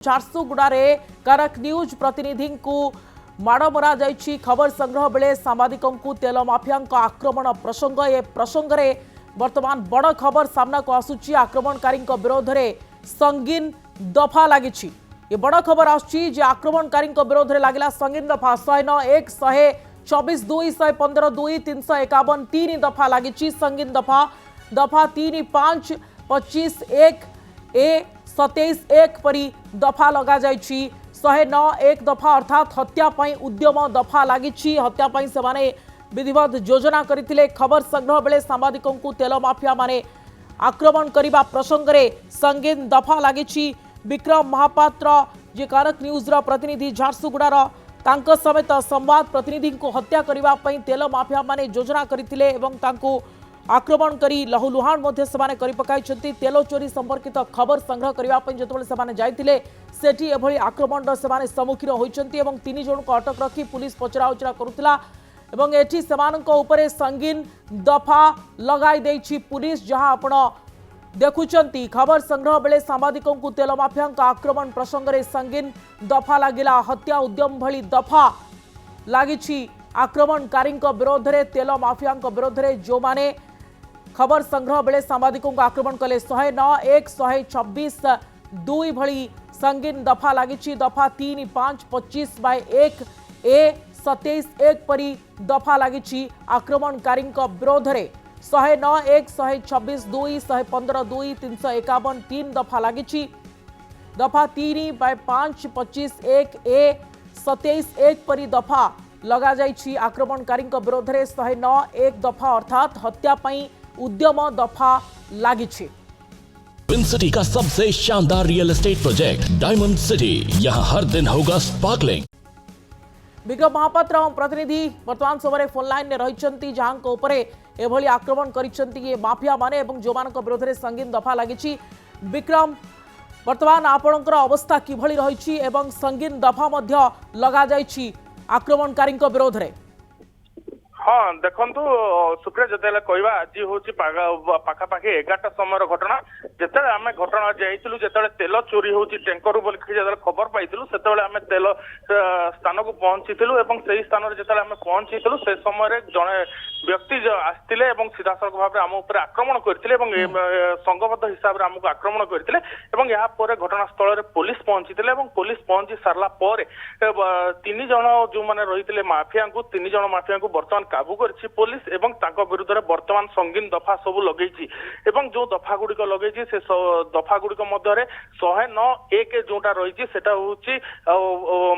ଝାରସୁଗୁଡ଼ାରେ କନକ ନ୍ୟୁଜ ପ୍ରତିନିଧି ମାଡ଼ ମରା ଯାଇଛି। ଖବର ସଂଗ୍ରହ बेले ସାମ୍ବାଦିକଙ୍କୁ ତେଲ ମାଫିଆଙ୍କ ଆକ୍ରମଣ ପ୍ରସଙ୍ଗ ଏ ପ୍ରସଙ୍ଗରେ ବର୍ତ୍ତମାନ ବଡ଼ ଖବର ସାମ୍ନାକୁ ଆସୁଛି। ଆକ୍ରମଣକାରୀଙ୍କ ବିରୋଧରେ ସଙ୍ଗୀନ ଦଫା ଲାଗିଛି। ଏ ବଡ଼ ଖବର ଆସୁଛି ଯେ ଆକ୍ରମଣକାରୀଙ୍କ ବିରୋଧରେ ଲାଗିଲା ସଙ୍ଗୀନ ଦଫା 101 124 2 115 2 351 3 ଦଫା ଲାଗିଛି। ସଙ୍ଗୀନ ଦଫା ଦଫା 3 5 25 1 ए 27 1 परी दफा लगा जाइछि। 109 1 दफा अर्थात हत्या पई उद्यम दफा लागिछि। हत्या पई से माने विधिवत योजना करथिले। खबर संग्रह बेले सांबादिकों को तेल माफिया माने आक्रमण करिबा प्रसंग रे संगीन दफा लागिछि। विक्रम महापात्र जे कनक न्यूज रो प्रतिनिधि झारसुगुड़ा रो तांको समेत संवाद प्रतिनिधि को हत्या करिबा पई तेल माफिया माने योजना करथिले एवं तांको आक्रमण करी लहुलुहान मध्य सेमाने करि पकाइछंती। तेल चोरी संपर्कित खबर संग्रह करिबा पई जतबेले सेमाने जाइतिले सेठी एभली आक्रमण सेमाने सम्मुखीन होइछंती एवं 3 जन को अटक रखी पुलिस पचराउचरा करुतिला एवं एठी सेमानक उपरे संगीन दफा लगाई देछि पुलिस। जहां आपण देखुचंती खबर संग्रह बेले सांबादिकों को तेल माफिया आक्रमण प्रसंग रे संगीन दफा लागिला। हत्या उद्यम भली दफा लागिछि आक्रमणकारी विरोध रे तेल माफिया विरोध रे जो माने खबर संग्रह बेले सांबादिकों को आक्रमण कले 109 1 126 2 भली संगीन दफा लगी। दफा 3 5 25 बाय 1 ए 27 1 परी दफा लगी आक्रमणकारी विरोध रे 109 1 126 2 115 2 351 3 दफा लगी। दफा 3 बाय 5 25 1 ए 27 1 परी दफा लगा जाइछि आक्रमणकारी विरोध रे 109 1 दफा अर्थात हत्या पई उद्यम दफा लागिछि। ट्विन सिटी का सबसे शानदार real estate project diamond city, यहाँ हर दिन होगा स्पार्कलिंग। विक्रम महापात्र प्रतिनिधि वर्तमान समय फोन लाइन में रही जहां उपरे एभली आक्रमण करिसेंती ये माफिया माने एवं जो मानक विरोध रे संगीन दफा लागिछि। विक्रम वर्तमान आपणकर अवस्था किभली रही एवं संगीन दफा मध्य लगा जाइछि आक्रमणकारी विरोध रे? हाँ देखु सुप्रिया जिते कहवा आज हूँ पाखापाखि 11टा समय घटना जिते आम घटना जाइलु जो तेल चोरी हो टैंकर बोल खबर पाई से आम तेल स्थान को पहुंची से स्थान जो आम पहुंची से समय जड़े व्यक्ति आसते सीधा सड़क भाव में आम उपर आक्रमण करते संघबद्ध हिसाब से आमको आक्रमण करते घटनास्थल में पुलिस पहुंची पुलिस पहुंची सारा पर 3 जन जो मैंने रही माफिया को 3 जन माफिया को बर्तमान काबू करछि पुलिस एवं तांको विरुद्ध रे वर्तमान संगीन दफा सब लगेछि एवं जो दफा गुड़िक लगेछि से दफा गुड़िक मध्य रे 109 1 जोटा रहिछि सेटा होछि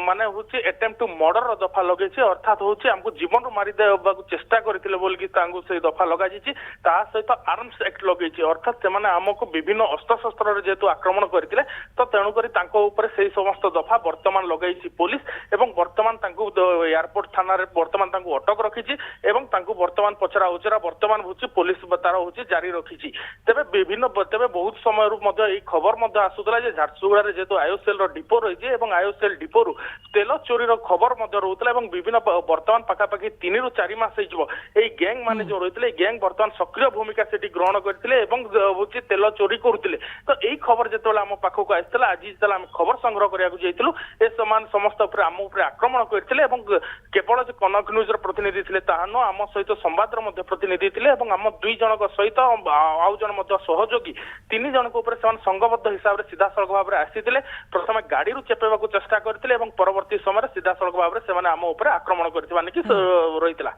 माने होछि अटेम्प्ट टू मर्डर रो दफा लगेछि अर्थात होछि हमको जीवन मारि देबा को चेष्टा करथिले बोल कि तांको से दफा लगाजिछि ता सहित आर्म्स एक्ट लगेछि अर्थात से माने हमको विभिन्न अस्त्र शस्त्र रे जेतु आक्रमण करथिले तो तेणु करी तांको ऊपर सेही समस्त दफा वर्तमान लगाइछि पुलिस एवं वर्तमान तांको एयरपोर्ट थाना रे वर्तमान तांको अटक रखिछि एवं तांको वर्तमान पचरा उचरा वर्तमान होची पुलिस तार होची जारी रखिछि। तेबे विभिन्न तेबे बहुत समय मध्य एई खबर मध्य आसुतला जे झारसुगुड़ा रे जेतो आयोसेल रो डिपो रहिछि एवं आयोसेल डिपो रु तेल चोरी रो खबर मध्य रहउतला एवं विभिन्न वर्तमान पाखापाखि 3 रु 4 मास हिजबो एई गैंग माने जो रहितले गैंग वर्तमान सक्रिय भूमिका सेठी ग्रहण करथिले एवं होची तेल चोरी करथिले तो एई खबर जेतोला हम पाखको आइतला आज जेतोला हम खबर संग्रह करिया को जइतलु ए समान समस्त ऊपर हम ऊपर आक्रमण करथिले एवं केवल जे कनक न्यूज रो प्रतिनिधि थिले ताहानो आम सहित संवाद मध्य प्रतिनिधि थिले एवं आम 2 जन सहित आउ जन मध्य सहयोगी 3 जन ऊपर से संघबद्ध हिसाब से सीधा सड़क भाव में आसीथिले प्रथम गाड़ी चेपेबा को चेष्टा करथिले एवं परवर्ती समय सीधा सड़क भाव में आम ऊपर आक्रमण करथिबा कि रहितला।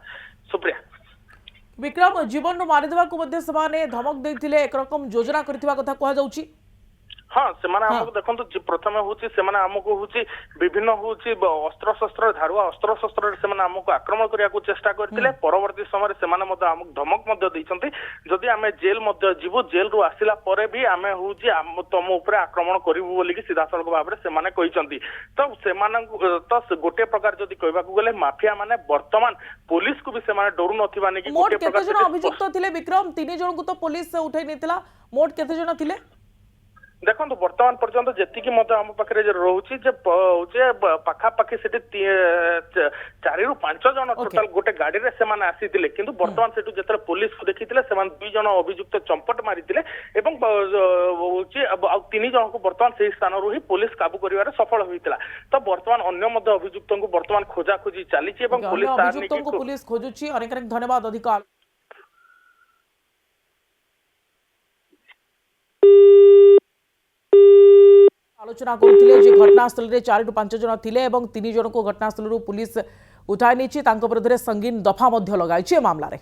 सुप्रिया विक्रम जीवन मारिदेवा को मध्य सेमाने धमक देथिले एक रकम योजना करथिबा कथा कहै जाउची। हाँ से देखो प्रथम हूँ आमको हूँ विभिन्न हूँ अस्त्र शस्त्र धारुआ अस्त्र शस्त्र से आमको आक्रमण करने को चेष्टा करते परवर्ती समय से आमको धमक देते जदि आम जेल जीवु जेल रु आसला पर भी आम हूँ तुम उपर आक्रमण करूँ बोलिकी सीधा सड़क भाव में कहते तो से गोटे प्रकार जदि कहवाक गले माफिया माने वर्तमान पुलिस को भी से डरू नभियुक्त थे विक्रम 3 जन को तो पुलिस उठे नहीं मोट केते जन थिले? देखो बर्तमान पर्यंत जी मत आम पाखे रोचे पाखापाखि से 4 ରୁ 5 जन टोटाल गोटे गाड़ी रे से आसी कि बर्तमान से जो पुलिस को देखी 2 जन अभियुक्त चंपट मारी 3 जन को बर्तमान से स्थान ही पुलिस काबू कर सफल होता तो बर्तमान अन्य अभियुक्त को बर्तमान खोजाखोजी चली पुलिस खोजुची। अनेक धन्यवाद अधिक आलोचना करुले घटनास्थल में 4 ରୁ 5 जन थिले एवं 3 जन को घटनास्थल पुलिस उठाई नहीं विरुद्ध संगीन दफा लगाई मामलें।